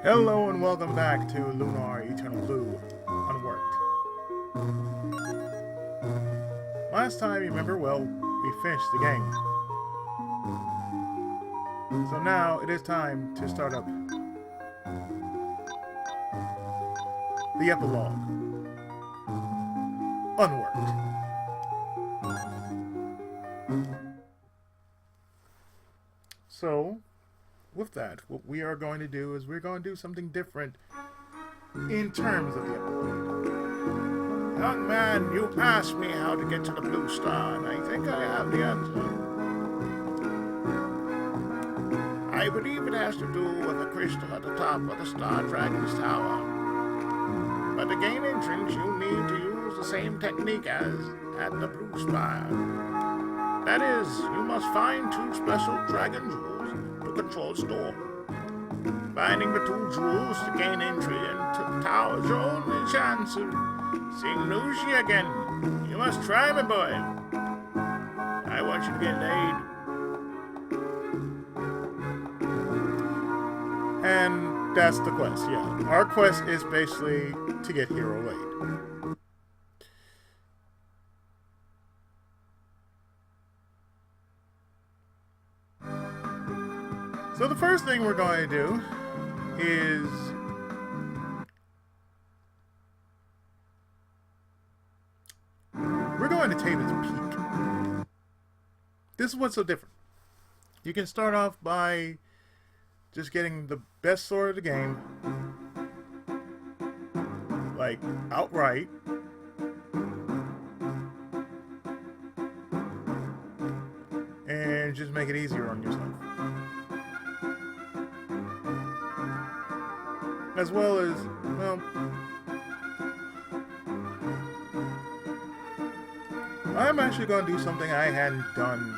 Hello and welcome back to Lunar Eternal Blue Unworked. Last time, remember, well, we finished the game. So now it is time to start up the Epilogue. Unworked. So, with that, what we are going to do is we're going to do something different in terms of the epilogue. Young man, you asked me how to get to the Blue Star, and I think I have the answer. I believe it has to do with the crystal at the top of the Star Dragon's Tower. But to gain entrance, you need to use the same technique as at the Blue Spire. That is, you must find two special dragon jewels to control the storm. Finding the two jewels to gain entry into the tower is your only chance of seeing Lucia again. You must try, my boy. I want you to get laid. And that's the quest, yeah. Our quest is basically to get Hiro laid. So the first thing we're going to do is we're going to Taven's Peak. This is what's so different. You can start off by just getting the best sword of the game, like outright. And just make it easier on yourself. As well as, well, I'm actually going to do something I hadn't done,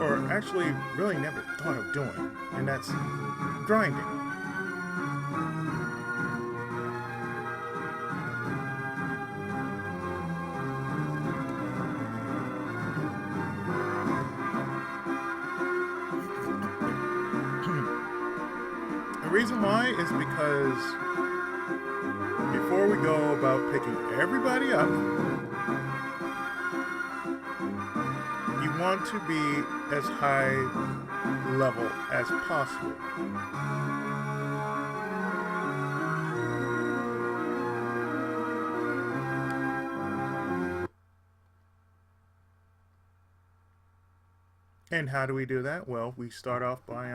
or actually really never thought of doing, and that's grinding. The reason why is because before we go about picking everybody up, you want to be as high level as possible. And how do we do that? Well, we start off by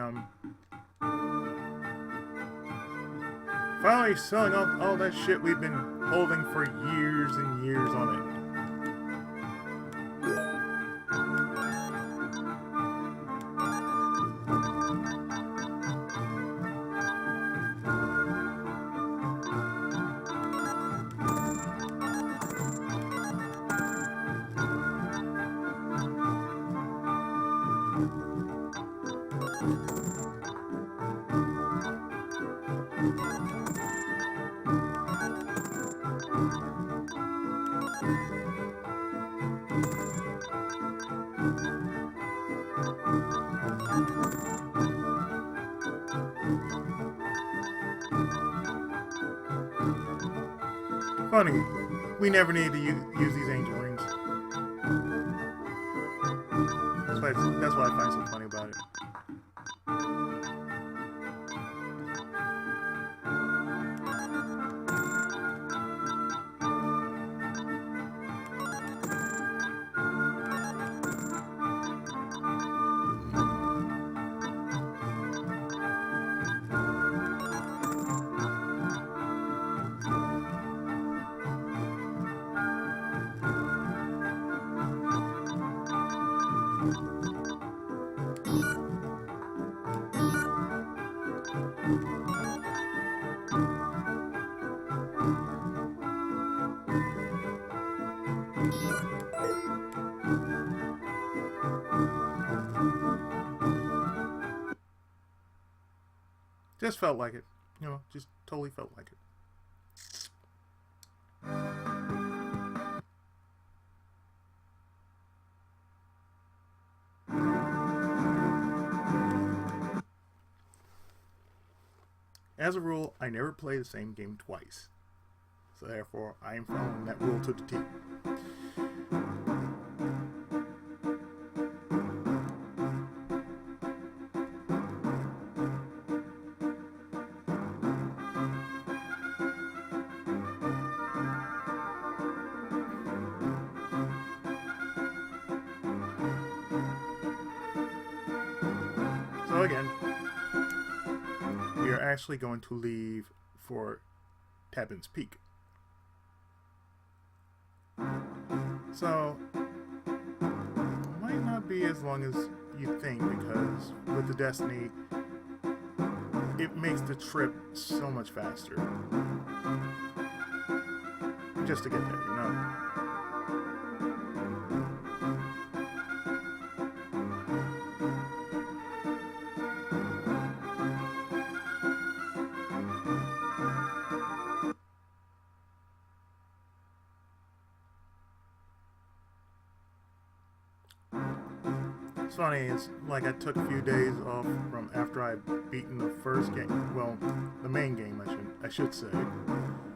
finally selling off all that shit we've been holding for years and years on it. Funny, we never need to use these angel rings. That's what I find so funny about it. Just felt like it. You know, just totally felt like it. As a rule, I never play the same game twice. So therefore, I am following that rule to the T. So again, we are actually going to leave for Tabin's Peak. So, it might not be as long as you think, because with the Destiny, it makes the trip so much faster. Just to get there, you know? It's funny, it's like I took a few days off from after I'd beaten the first game. Well, the main game, I should say.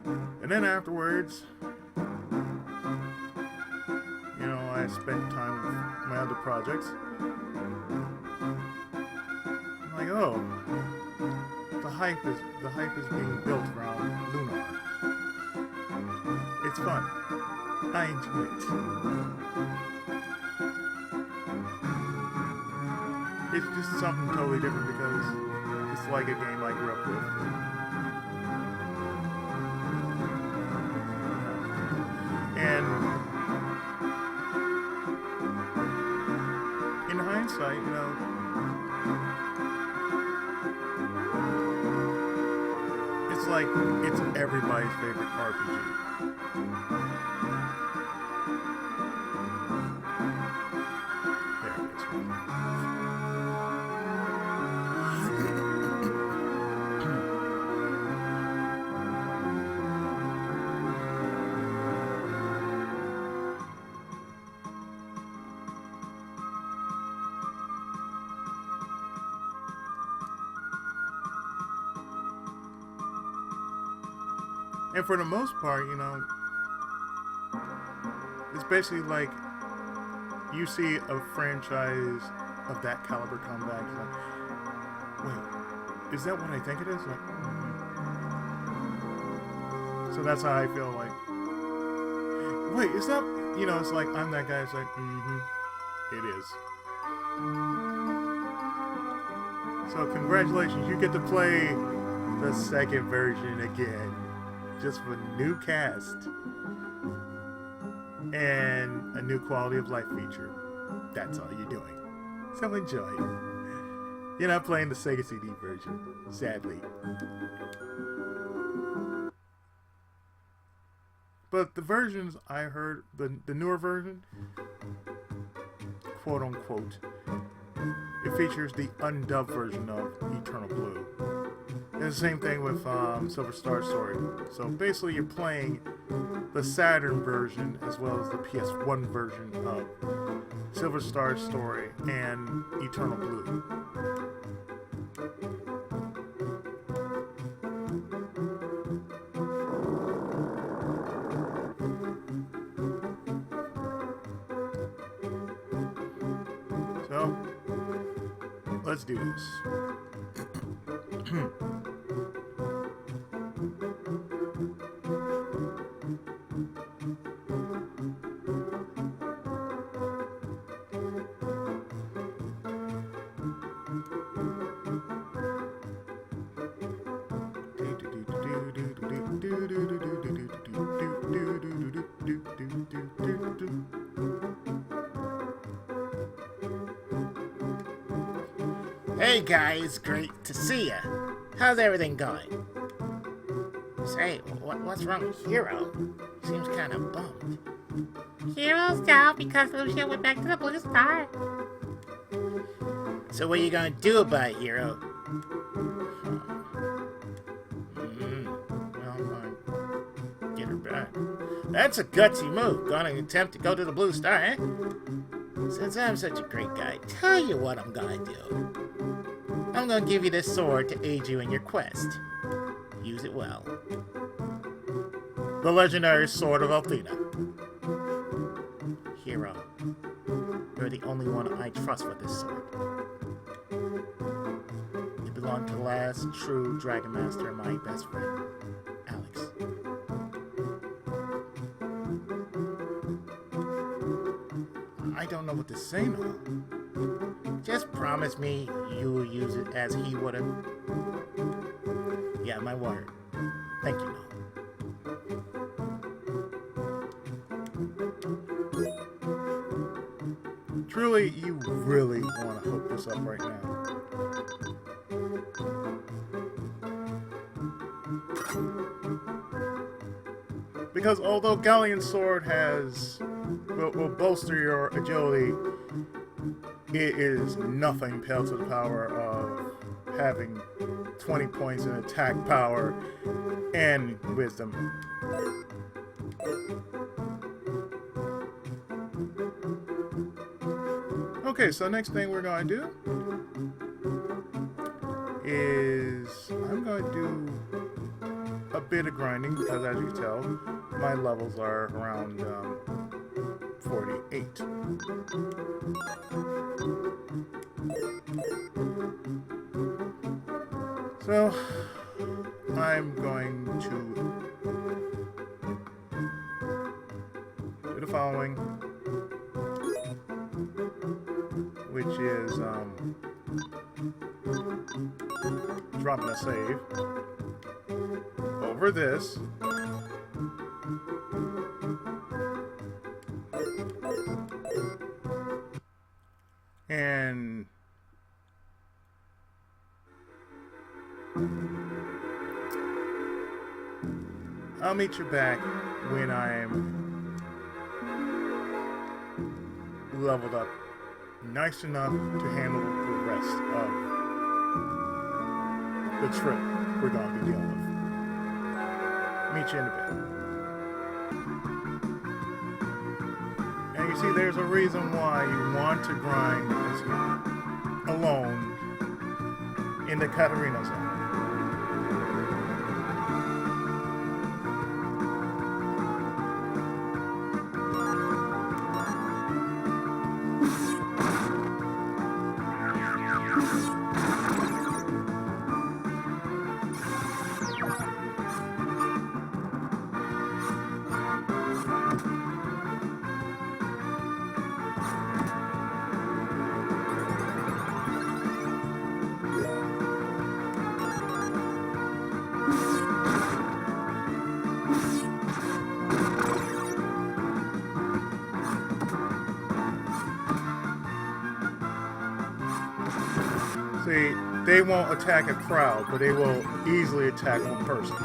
And then afterwards, you know, I spent time with my other projects. I'm like, oh, the hype is being built around Lunar. It's fun. I enjoy it. It's just something totally different because it's like a game I grew up with. And in hindsight, you know, it's like it's everybody's favorite RPG. There it is. And for the most part, you know, it's basically like you see a franchise of that caliber come back. It's like, wait, is that what I think it is? Like, So that's how I feel like, wait, is that, you know, it's like, I'm that guy. It's like, it is. So congratulations, you get to play the second version again. Just with a new cast and a new quality of life feature. That's all you're doing. So enjoy it. You're not playing the Sega CD version, sadly. But the versions I heard, the newer version, quote unquote, it features the undubbed version of Eternal Blue. And the same thing with Silver Star Story. So basically you're playing the Saturn version as well as the PS1 version of Silver Star Story and Eternal Blue. So, let's do this. Hey guys, great to see ya. How's everything going? Say, what's wrong with Hiro? Seems kind of bummed. Hiro's down because Lucia went back to the Blue Star. So what are you gonna do about it, Hiro? Well, get her back. That's a gutsy move. Gonna attempt to go to the Blue Star, eh? Since I'm such a great guy, tell you what I'm gonna do. I'm gonna give you this sword to aid you in your quest. Use it well. The legendary Sword of Athena. Hiro, you're the only one I trust with this sword. It belonged to the last true Dragon Master and my best friend, Alex. I don't know what to say now. Just promise me you will use it as he would have. Yeah, my word. Thank you, Noel. Truly, you really want to hook this up right now. Because although Galleon Sword will bolster your agility, it is nothing compared to the power of having 20 points in attack power and wisdom. Okay, so next thing we're going to do is I'm going to do a bit of grinding because, as you can tell, my levels are around 48. So I'm going to do the following, which is dropping a save over this. And I'll meet you back when I'm leveled up nice enough to handle the rest of the trip we're going to be dealing with. Meet you in a bit. And you see, there's a reason why you want to grind this alone in the Katarina zone. See, they won't attack a crowd, but they will easily attack one person.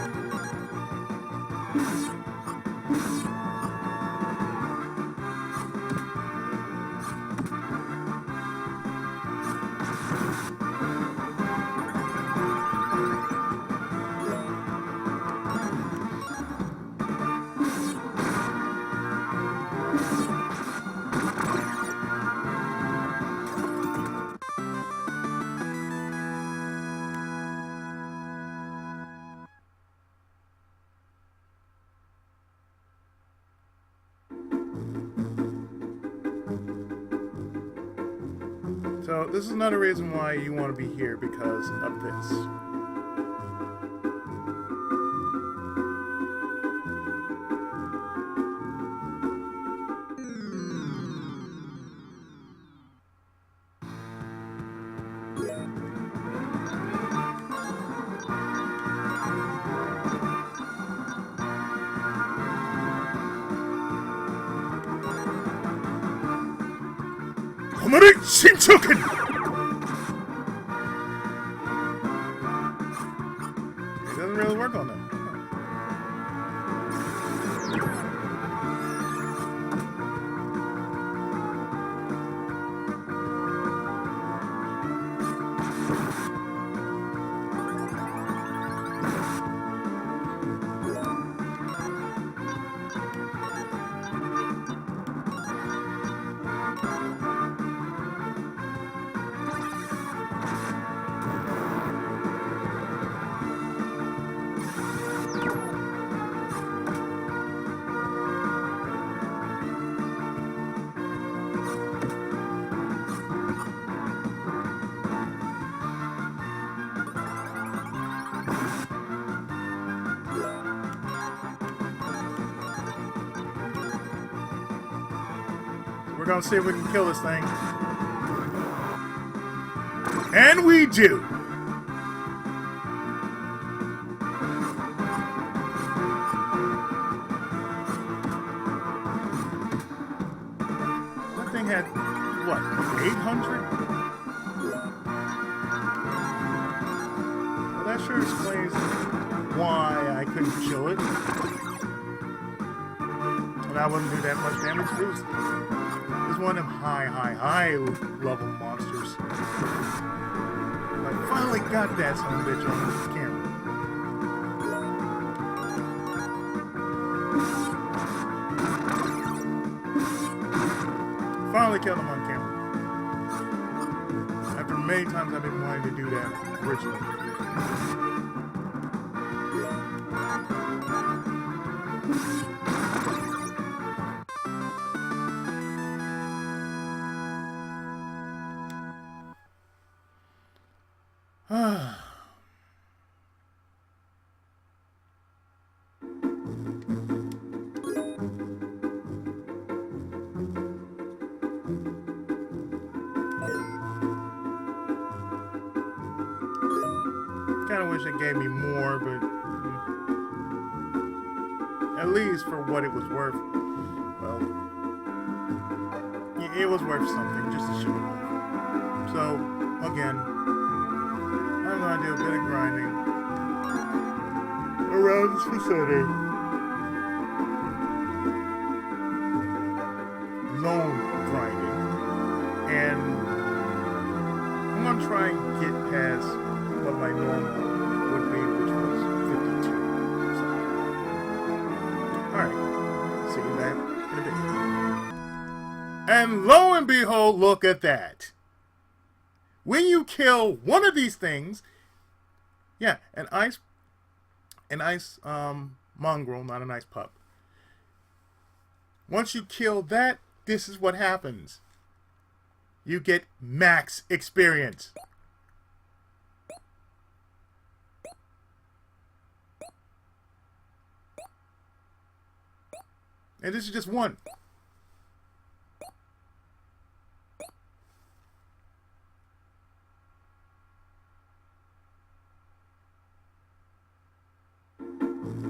So this is another reason why you want to be here, because of this. Shinchoken! It doesn't really work on them. gonna see if we can kill this thing. And we do! That thing had, what, 800? Well, that sure explains why I couldn't kill it. And I wouldn't do that much damage. It was one of them high level monsters. I finally got that son of a bitch on camera. Finally killed him on camera. After many times I've been wanting to do that originally. Kind of wish it gave me more, but at least for what it was worth, well, it was worth something just to show it off. So, again, I'm going to do a bit of grinding around this vicinity. Zone grinding. And I'm going to try and get past what my normal would be, which was 52. So. Alright. See you back in a bit. And lo and behold, look at that. When you kill one of these things, yeah, an ice mongrel, not an ice pup. Once you kill that, this is what happens. You get max experience. And this is just one.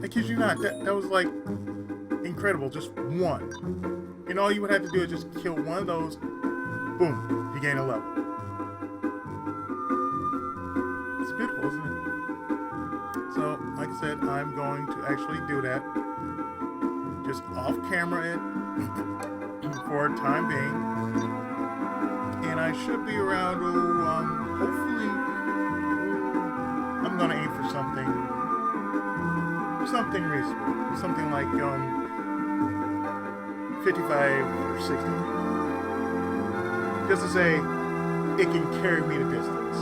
I kid you not, that was like incredible, just one. And all you would have to do is just kill one of those, boom, you gain a level. It's beautiful, isn't it? So, like I said, I'm going to actually do that. Just off camera it for a time being. And I should be around, hopefully, I'm going to aim for something reasonable. Something like 55 or 60. Just to say, it can carry me the distance.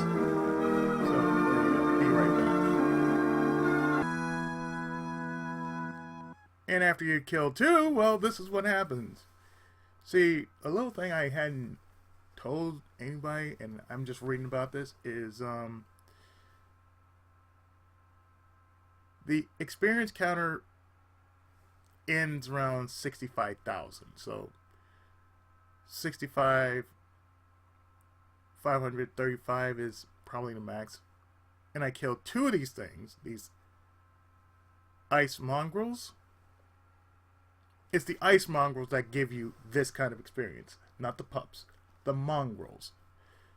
So, there you go. Be right back. And after you kill two, well, this is what happens. See, a little thing I hadn't told anybody, and I'm just reading about this, is the experience counter ends around 65,000. So 535 is probably the max. And I killed two of these things, these ice mongrels. It's the ice mongrels that give you this kind of experience, not the pups, the mongrels.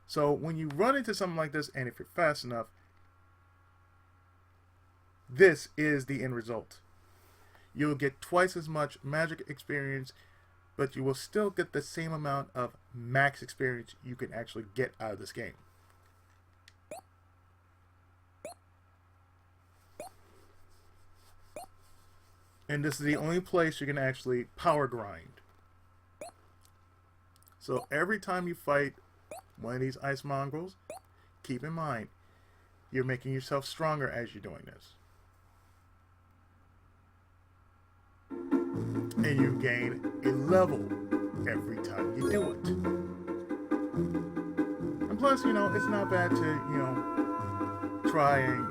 So when you run into something like this, and if you're fast enough, this is the end result. You'll get twice as much magic experience, but you will still get the same amount of max experience you can actually get out of this game. And this is the only place you can actually power grind. So every time you fight one of these ice mongrels, keep in mind, you're making yourself stronger as you're doing this. And you gain a level every time you do it. And plus, you know, it's not bad to, you know, try and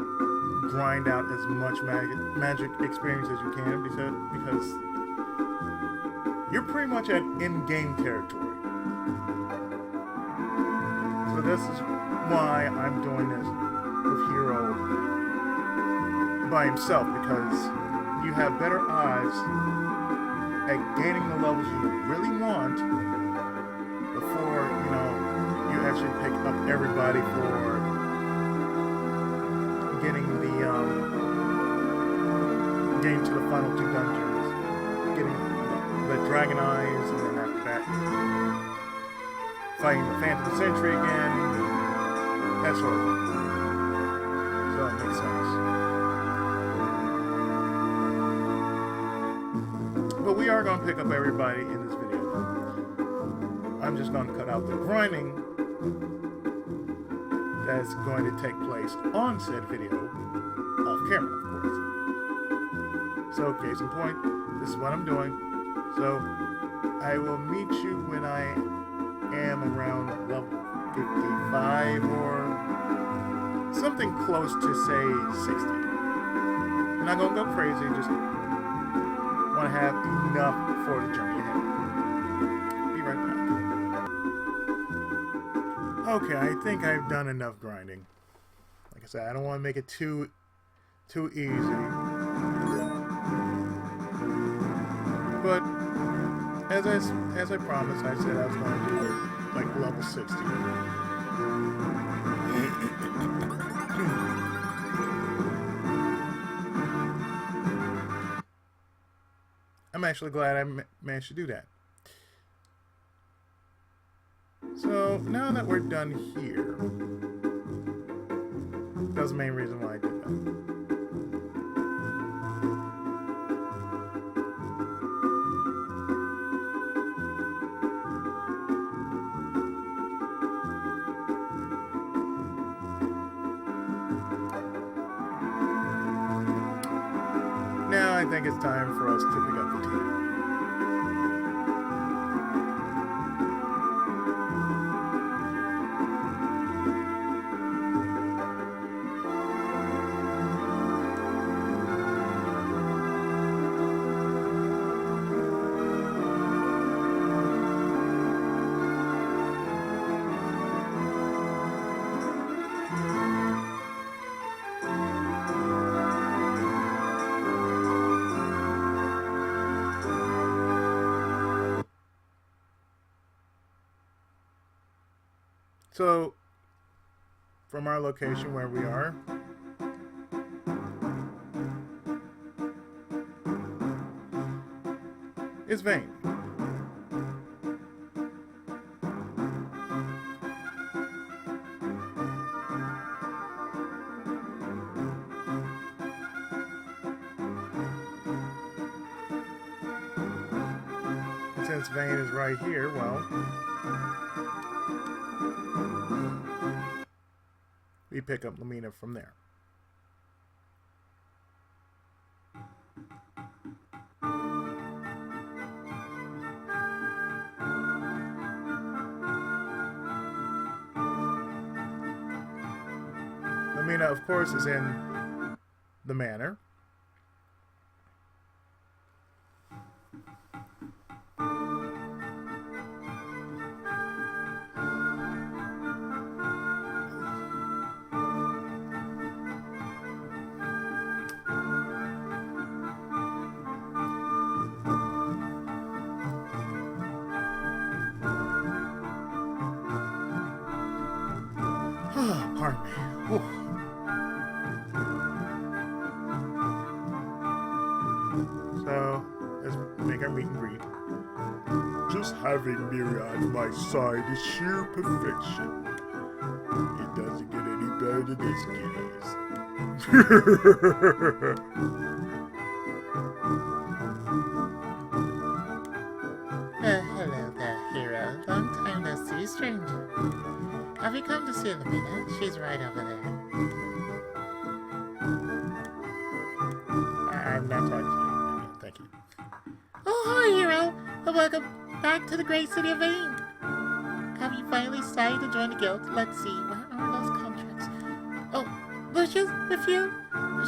grind out as much magic experience as you can, because you're pretty much at in-game territory. but this is why I'm doing this with Hiro by himself, because you have better odds at gaining the levels you really want before, you actually pick up everybody for getting to the final 2 dungeons, getting the Dragon Eyes, and then after that, fighting the Phantom Sentry again, that sort of thing. So it makes sense. But we are going to pick up everybody in this video. I'm just going to cut out the grinding that's going to take place on said video, off camera, of course. So, case in point, this is what I'm doing. So, I will meet you when I am around level 55 or something close to, say, 60. I'm not going to go crazy, just want to have enough for the journey ahead. Be right back. Okay, I think I've done enough grinding. Like I said, I don't want to make it too easy. But as I promised, I said I was going to do it like level 60. I'm actually glad I managed to do that. So now that we're done here, that's the main reason why I did that. Now I think it's time for us to pick up the team. So, from our location where we are, is Vane. And since Vane is right here, well, we pick up Lumina from there. Lumina, of course, is in the manor. Pardon me. Whew. So, let's make our meet and greet. Just having Mira on my side is sheer perfection. It doesn't get any better than these kitties. Hello there, Hiro. Long time no see, stranger. Have you come to see Lumina? She's right over there. I'm not talking to you. Thank you. Oh, hi, Hiro. Welcome back to the great city of Vane. Have you finally decided to join the guild? Let's see, where are those contracts? Oh, Lucia's with you?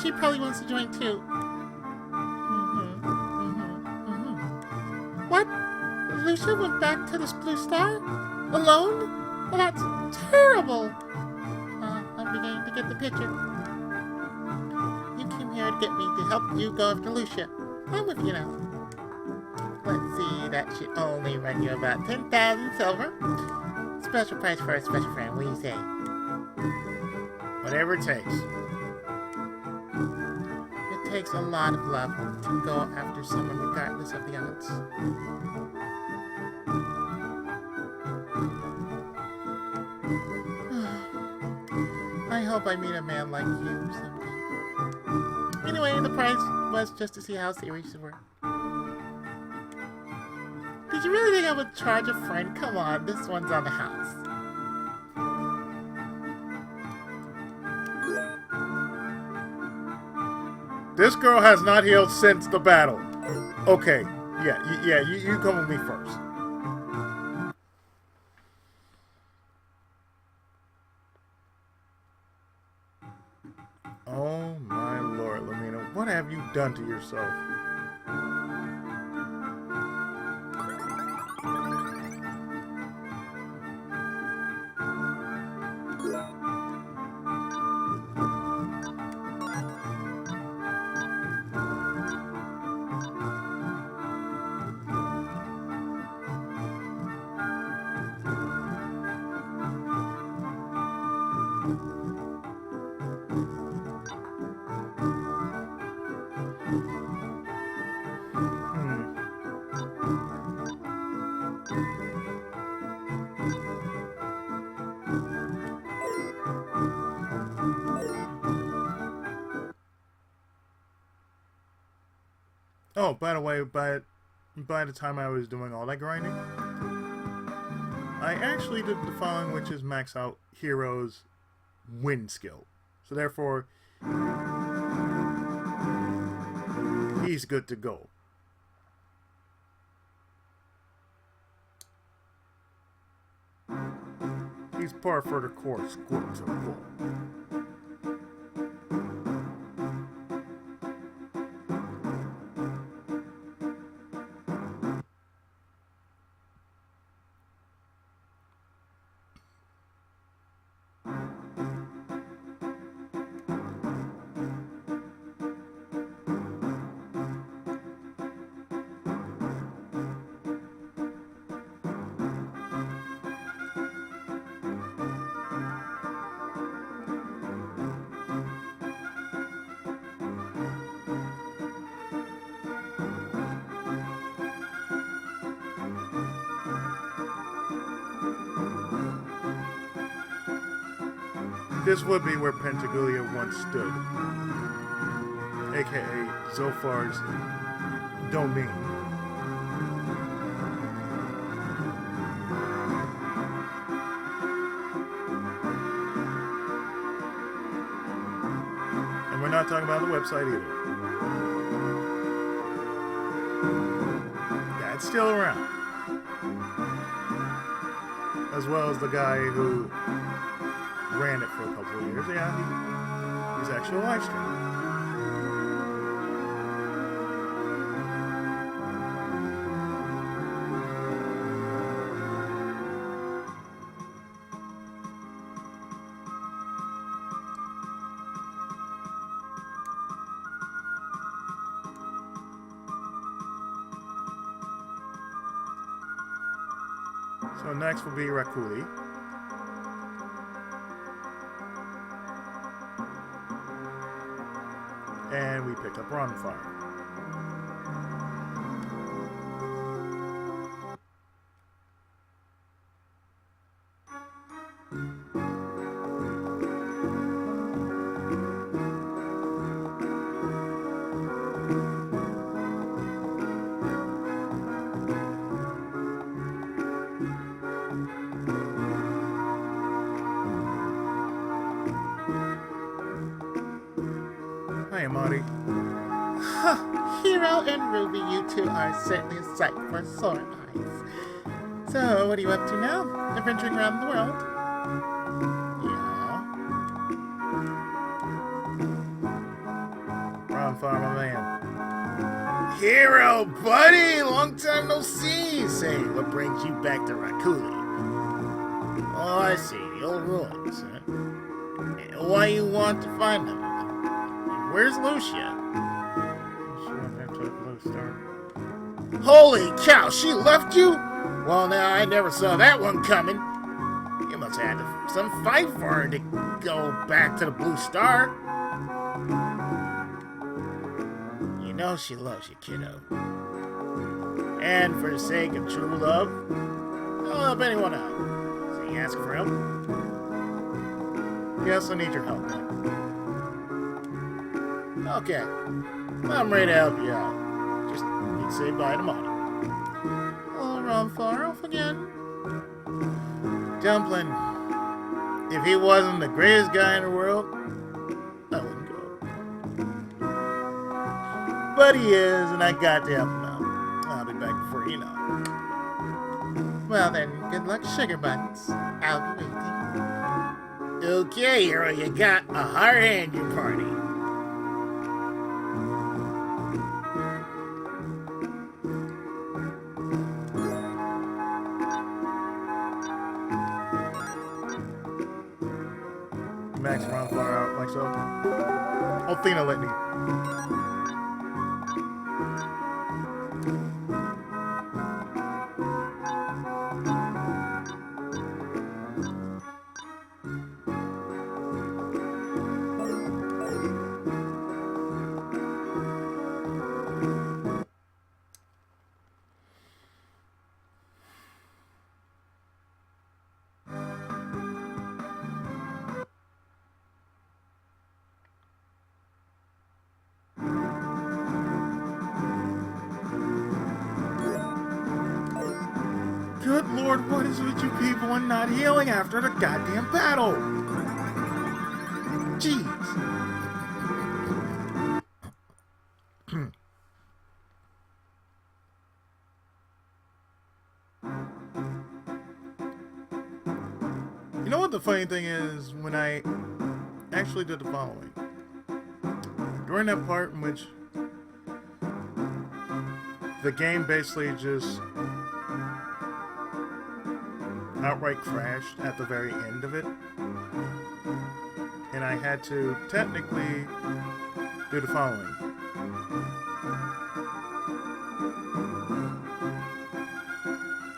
She probably wants to join too. What? Lucia went back to the Blue Star? Alone? Well, that's terrible. I'm beginning to get the picture. You came here to get me to help you go after Lucia. I'm with you now. Let's see, that should only run you about 10,000 silver. Special price for a special friend, what do you say? Whatever it takes. It takes a lot of love to go after someone regardless of the odds. I hope I meet a man like you someday. Anyway, the price was just to see how serious you were. Did you really think I would charge a friend? Come on, this one's on the house. This girl has not healed since the battle. Okay, yeah, you come with me first. Oh my lord, Lamina, what have you done to yourself? Oh, by the way, by the time I was doing all that grinding, I actually did the following, which is max out Hiro's wind skill. So therefore, he's good to go. He's par for the course. Good to go. This would be where Pentaglia once stood, aka Zolfar's domain. And we're not talking about the website either. Yeah, it's still around. As well as the guy who ran it for a couple of years. Yeah, he's actually a live streamer. So next will be Rakuli. And we picked up Ronfire. Hi, Amari. Hiro and Ruby, you two are certainly a sight for sore eyes. So, what are you up to now? Adventuring around the world? Yeah. Ronfire, my man. Hiro, buddy! Long time no see! Say, what brings you back to Rakuli? Oh, I see. The old ruins, huh? Why you want to find them? Where's Lucia? She went there to the Blue Star. Holy cow, she left you? Well, now, I never saw that one coming. You must have had some fight for her to go back to the Blue Star. You know she loves you, kiddo. And for the sake of true love, I'll help anyone out. So you ask for help? Yes, I need your help. Okay. I'm ready to help you out. Just need to say bye to Monty. Oh, run far off again. Dumpling, if he wasn't the greatest guy in the world, I wouldn't go. But he is, and I got to help him out. I'll be back before you know it. Well then, good luck, sugar buns. I'll be waiting. Okay, Hiro, you got a hard hand, your party. Max run far out like so. Athena let me. Good Lord, what is with you people and not healing after the goddamn battle? Jeez. You know what the funny thing is? When I actually did the following. During that part in which the game basically just outright crashed at the very end of it, and I had to technically do the following.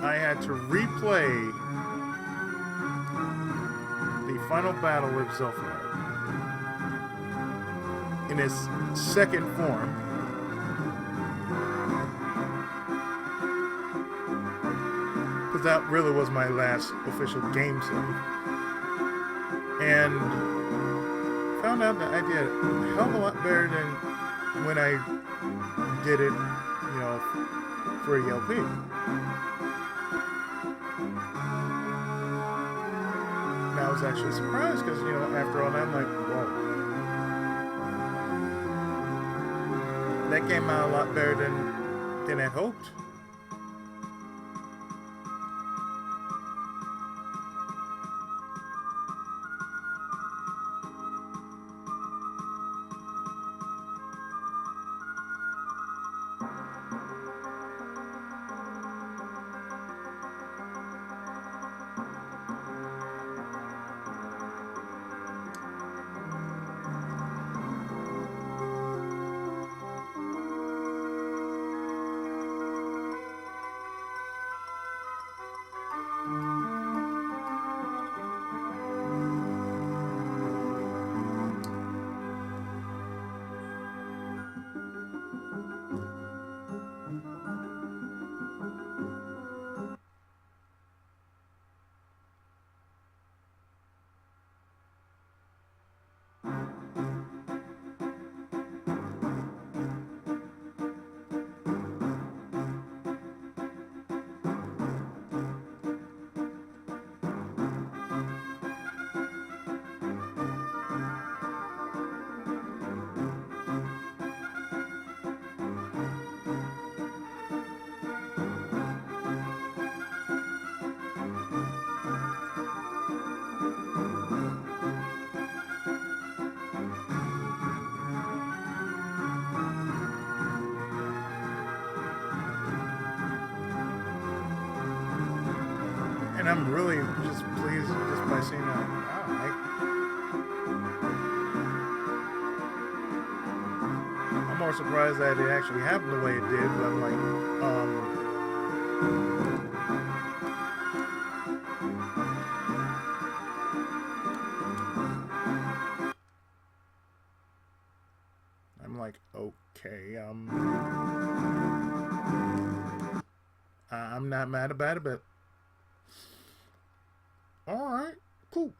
I had to replay the final battle with Zilphar in its second form, because that really was my last official game save, and found out that I did a hell of a lot better than when I did it, you know, for ELP. And I was actually surprised because, you know, after all that, I'm like, whoa. That came out a lot better than I hoped. And I'm really just please, just by saying that. I'm more surprised that it actually happened the way it did, but I'm like, okay, I'm not mad about it, but all right, cool.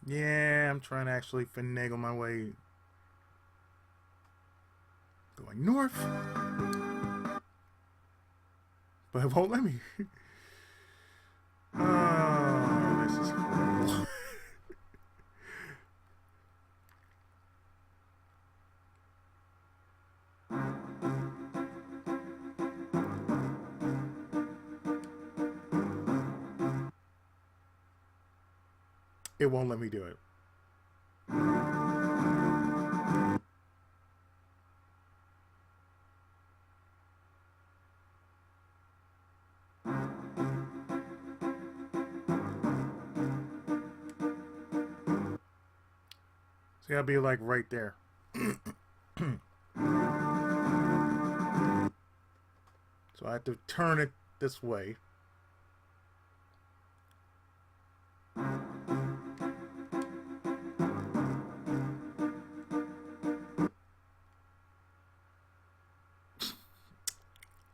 Yeah, I'm trying to actually finagle my way going north, but it won't let me. Oh, this is horrible. It won't let me do it. It's gotta be like right there. So I have to turn it this way.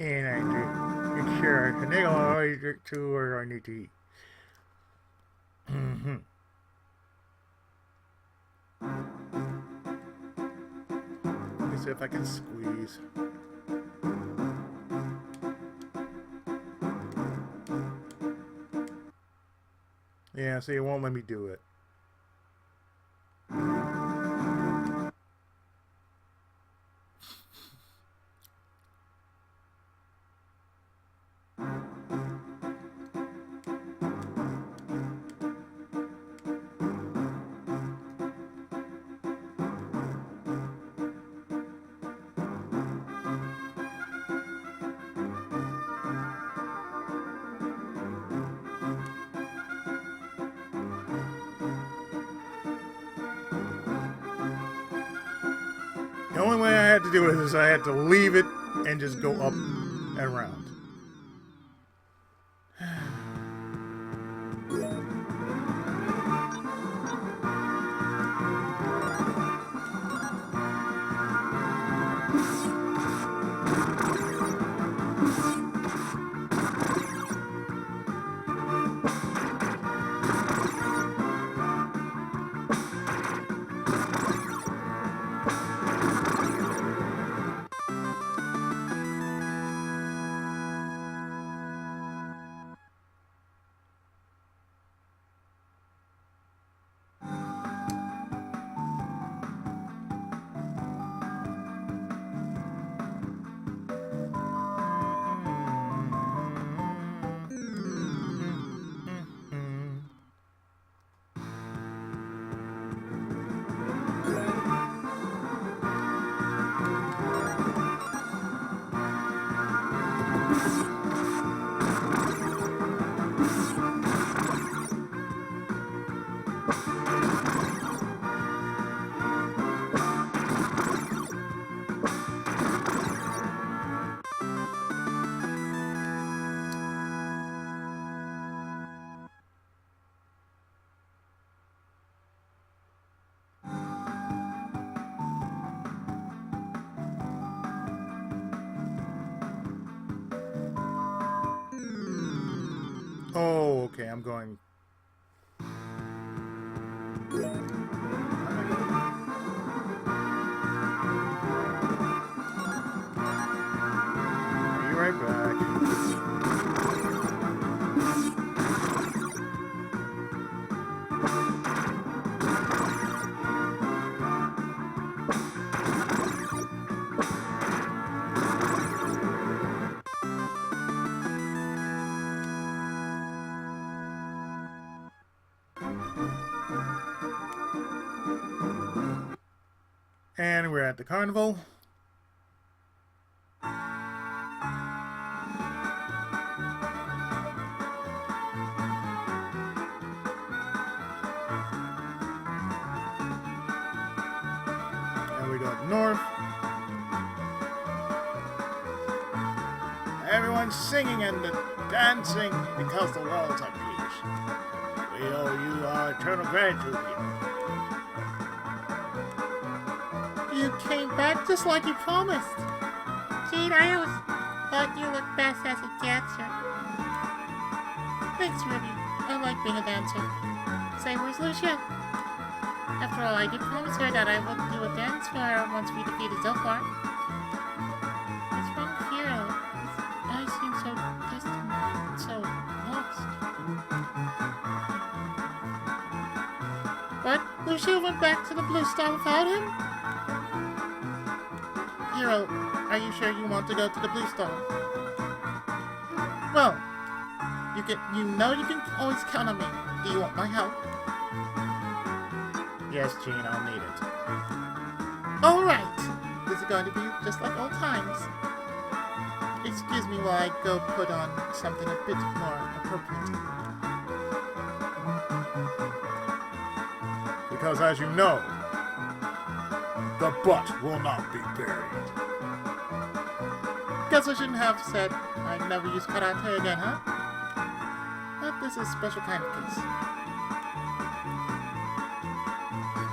And I have to make sure I finagle my way to where I need to eat. Let me see if I can squeeze. Yeah, see, it won't let me do it. The only way I had to do it is I had to leave it and just go up and around. Oh, okay, I'm going. Be right back. And we're at the carnival. And we go up north. Everyone's singing and dancing because the world's at peace. We owe you our eternal gratitude here. You came back just like you promised. Gee, I always thought you looked best as a dancer. Thanks, Ruby. I like being a dancer. Say, where's Lucia? After all, I did promise her that I would do a dance for her once we defeated Zilfar. What's wrong with Hiro? His eyes seem so distant and so lost. What? Lucia went back to the Blue Star without him? Hiro, are you sure you want to go to the Blue Star? Well, you know you can always count on me. Do you want my help? Yes, Gene, I'll need it. All right. Is it going to be just like old times? Excuse me while I go put on something a bit more appropriate. Because as you know, the butt will not be buried. Guess I shouldn't have said I'd never use karate again, huh? But this is a special kind of case.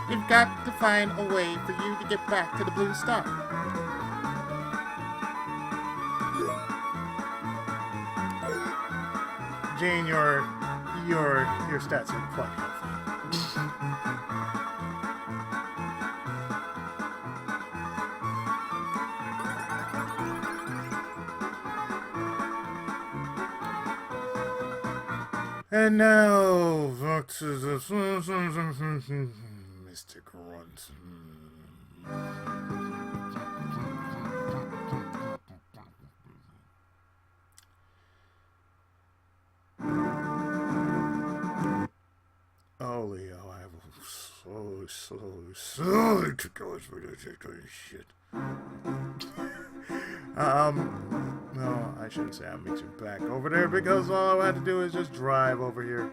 We've got to find a way for you to get back to the Blue Star. Jane, your stats are quite healthy. And now, back to the Mr. Grunt. Oh, Leo, I'm so to go through this shit. No, I shouldn't say I'll meet you back over there because all I had to do is just drive over here.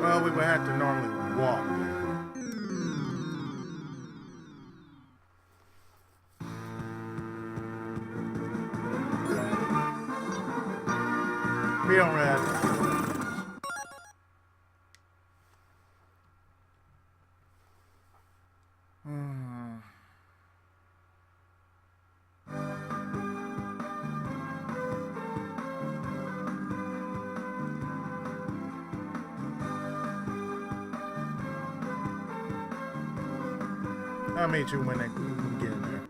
Well, we would have to normally walk there. We don't really have to. I'll meet you when I get in there.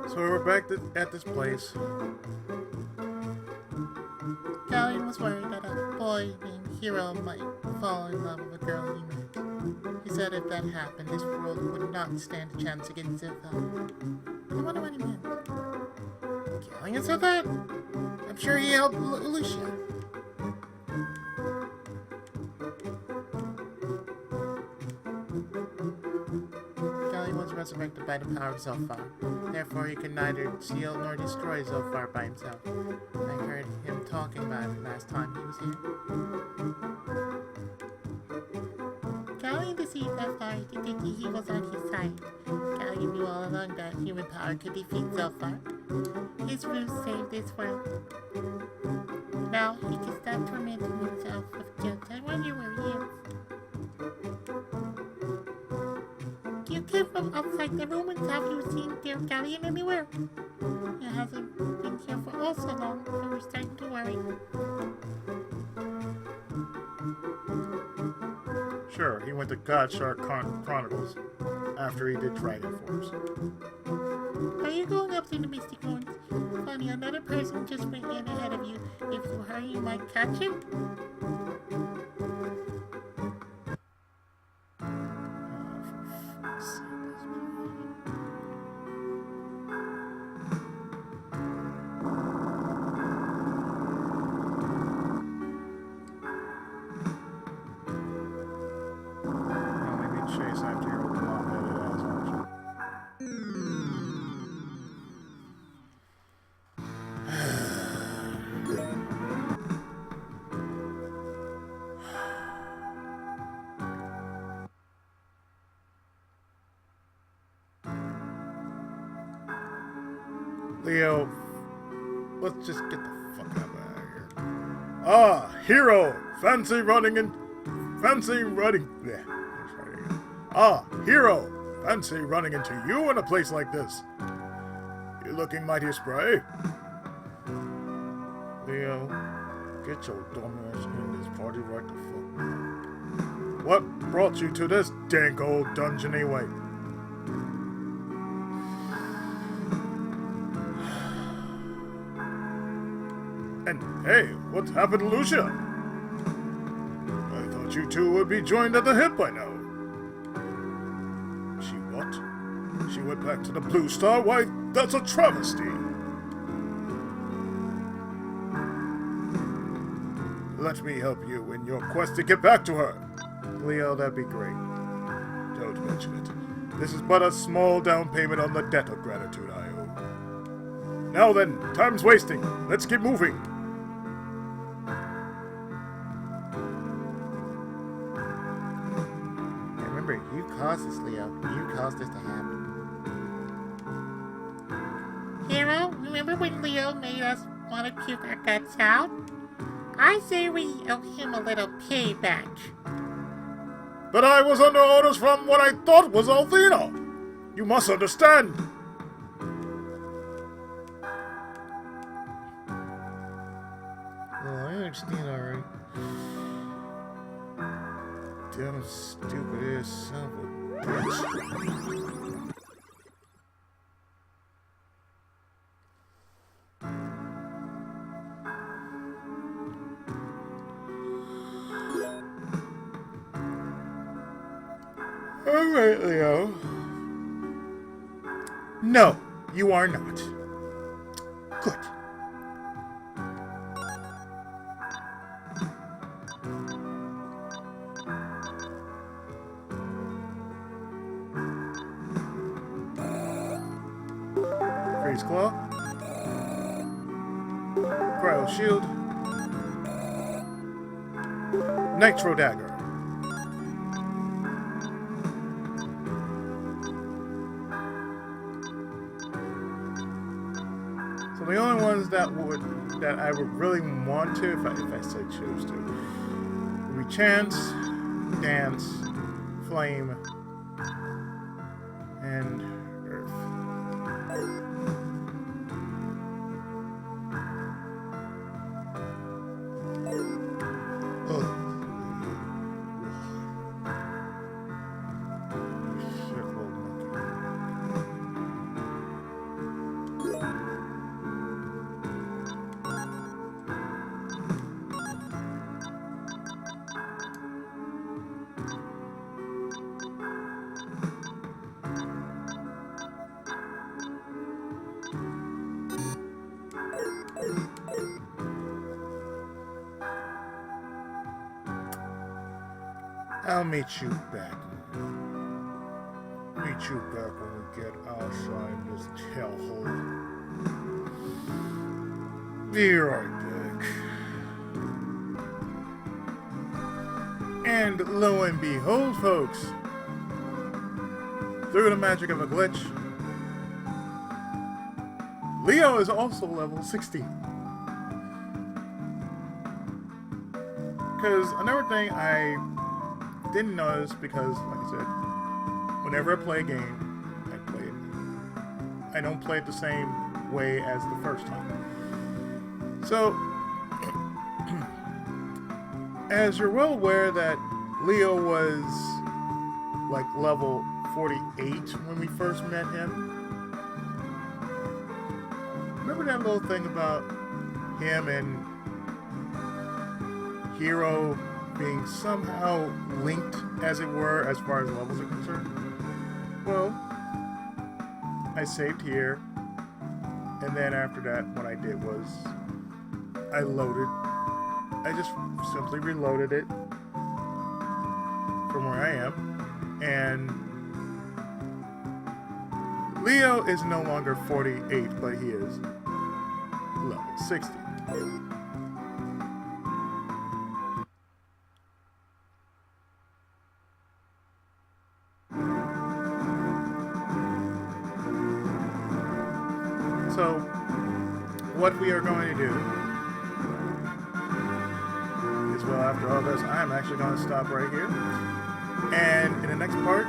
So we're back at this place. Galleon was worried that boy named Hiro might fall in love with a girl he met. He said if that happened, this world would not stand a chance against Zilpha. I wonder what he meant. Killing us with that? I'm sure he helped Lucia. Kelly was resurrected by the power of Zophar. Therefore, he could neither steal nor destroy Zophar by himself. I heard him talking about it last time he was here. Kelly deceived Zophar to think he was on his side. Kelly knew all along that human power could defeat Zophar. His ruse saved this world. Now he can stop tormenting himself with guilt. I wonder where he is. You came from outside the room and have you seen dear Galleon anywhere? He hasn't been here for all so long, so we're starting to worry. Sure, he went to Godshark Chronicles after he did Dragon Force. Are you going up to the Mystic Ruins? Funny, another person just went in ahead of you. If you hurry, you might catch him. Chase after your long-headed ass, aren't you? Leo, let's just get the fuck out of here. Ah, Hiro! Fancy running. Bleh. Ah, Hiro! Fancy running into you in a place like this. You're looking mighty spry. Leo, get your dumb ass in this party right the fuck. What brought you to this dank old dungeon anyway? And hey, what's happened to Lucia? I thought you two would be joined at the hip by now. She what? She went back to the Blue Star? Why, that's a travesty. Let me help you in your quest to get back to her. Leo, that'd be great. Don't mention it. This is but a small down payment on the debt of gratitude I owe. Now then, time's wasting. Let's get moving. Remember, you caused this, Leo. You caused this to happen. Hiro, remember when Leo made us want to puke our guts out? I say we owe him a little payback. But I was under orders from what I thought was Althena. You must understand. Oh, I understand, alright. Dumb, stupid ass son of a bitch. Alright, Leo. No, you are not. Good. Freeze Claw. Cryo Shield. Nitro Dagger. So the only ones that I would really want to, if I say choose to, would be Chance, Dance, Flame, and Earth. I'll meet you back. Meet you back when we get outside this hellhole. Be right back. And lo and behold, folks, through the magic of a glitch, Leo is also level 60. Because another thing I didn't notice, because like I said, whenever I play a game, I don't play it the same way as the first time. So, as you're well aware that Leo was like level 48 when we first met him. Remember that little thing about him and Hiro being somehow linked, as it were, as far as levels are concerned? Well, I saved here, and then after that, what I did was I just simply reloaded it from where I am, and Leo is no longer 48, but he is level 60. So, what we are going to do is, well, after all this, I am actually going to stop right here. And in the next part,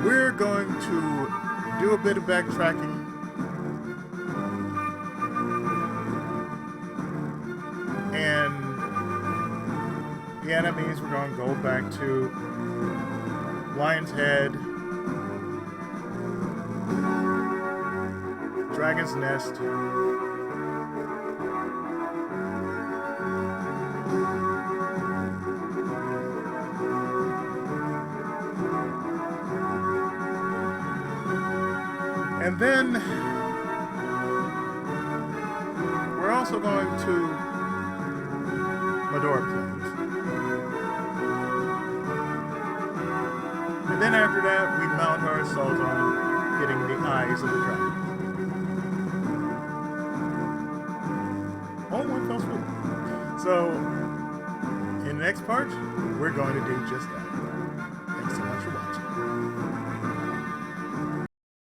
we're going to do a bit of backtracking. And yeah, that means we're going to go back to Lion's Head, Dragon's Nest, and then we're also going to Medora Plains. And then after that, we mount our assault on getting the eyes of the dragon. All one fell swoop. So, in the next part, we're going to do just that.